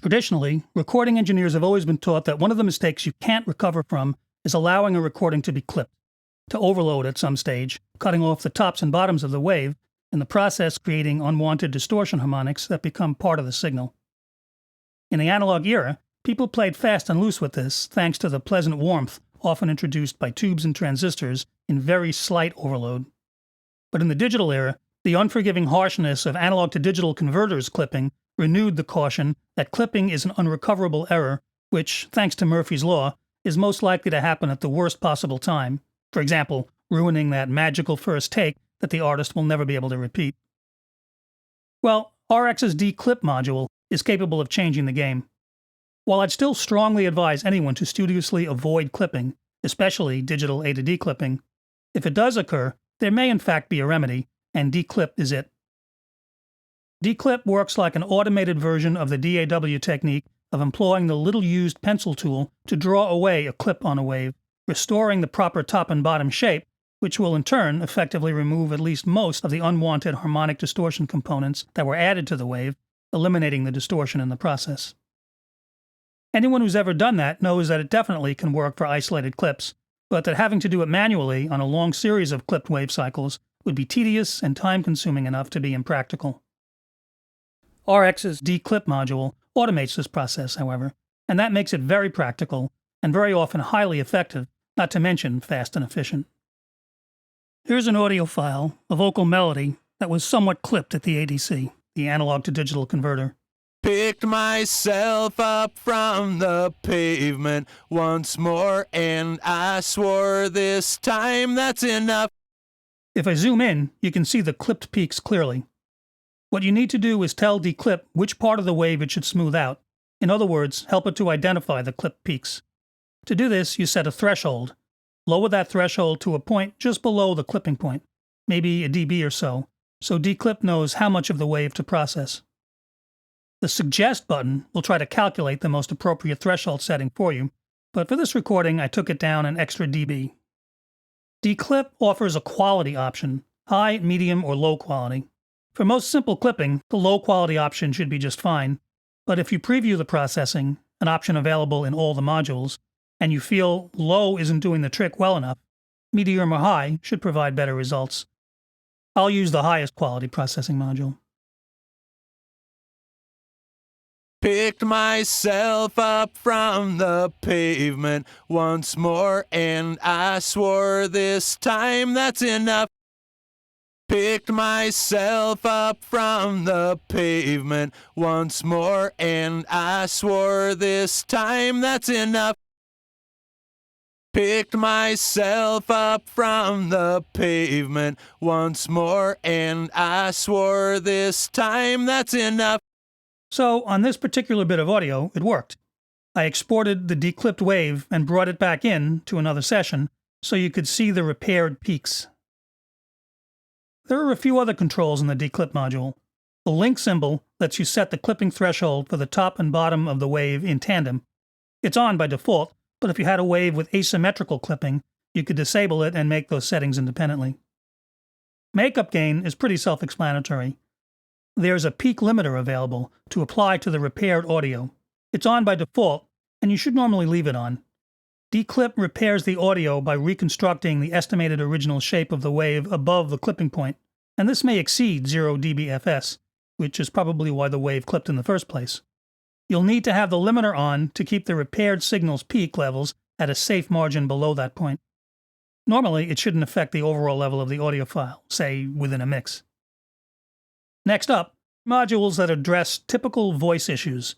Traditionally, recording engineers have always been taught that one of the mistakes you can't recover from is allowing a recording to be clipped, to overload at some stage, cutting off the tops and bottoms of the wave, in the process creating unwanted distortion harmonics that become part of the signal. In the analog era, people played fast and loose with this thanks to the pleasant warmth often introduced by tubes and transistors in very slight overload. But in the digital era, the unforgiving harshness of analog-to-digital converters clipping renewed the caution that clipping is an unrecoverable error which, thanks to Murphy's Law, is most likely to happen at the worst possible time, for example, ruining that magical first take that the artist will never be able to repeat. Well, RX's D-Clip module is capable of changing the game. While I'd still strongly advise anyone to studiously avoid clipping, especially digital A to D clipping, if it does occur, there may in fact be a remedy, and D-Clip is it. D-Clip works like an automated version of the DAW technique of employing the little-used pencil tool to draw away a clip on a wave, restoring the proper top and bottom shape, which will in turn effectively remove at least most of the unwanted harmonic distortion components that were added to the wave, eliminating the distortion in the process. Anyone who's ever done that knows that it definitely can work for isolated clips, but that having to do it manually on a long series of clipped wave cycles would be tedious and time-consuming enough to be impractical. RX's D-Clip module automates this process, however, and that makes it very practical and very often highly effective, not to mention fast and efficient. Here's an audio file, a vocal melody, that was somewhat clipped at the ADC, the analog-to-digital converter. Picked myself up from the pavement once more, and I swore this time that's enough. If I zoom in, you can see the clipped peaks clearly. What you need to do is tell D-Clip which part of the wave it should smooth out. In other words, help it to identify the clipped peaks. To do this, you set a threshold. Lower that threshold to a point just below the clipping point, maybe a dB or so D-Clip knows how much of the wave to process. The Suggest button will try to calculate the most appropriate threshold setting for you, but for this recording I took it down an extra dB. D-Clip offers a quality option, high, medium, or low quality. For most simple clipping, the low quality option should be just fine, but if you preview the processing, an option available in all the modules, and you feel low isn't doing the trick well enough, medium or high should provide better results. I'll use the highest quality processing module. Picked myself up from the pavement once more, and I swore this time that's enough. Picked myself up from the pavement once more, and I swore this time that's enough. Picked myself up from the pavement once more, and I swore this time that's enough. So, on this particular bit of audio, it worked. I exported the declipped wave and brought it back in to another session so you could see the repaired peaks. There are a few other controls in the declip module. The link symbol lets you set the clipping threshold for the top and bottom of the wave in tandem. It's on by default, but if you had a wave with asymmetrical clipping, you could disable it and make those settings independently. Makeup gain is pretty self-explanatory. There's a peak limiter available to apply to the repaired audio. It's on by default, and you should normally leave it on. D-Clip repairs the audio by reconstructing the estimated original shape of the wave above the clipping point, and this may exceed 0 dBFS, which is probably why the wave clipped in the first place. You'll need to have the limiter on to keep the repaired signal's peak levels at a safe margin below that point. Normally, it shouldn't affect the overall level of the audio file, say within a mix. Next up, modules that address typical voice issues,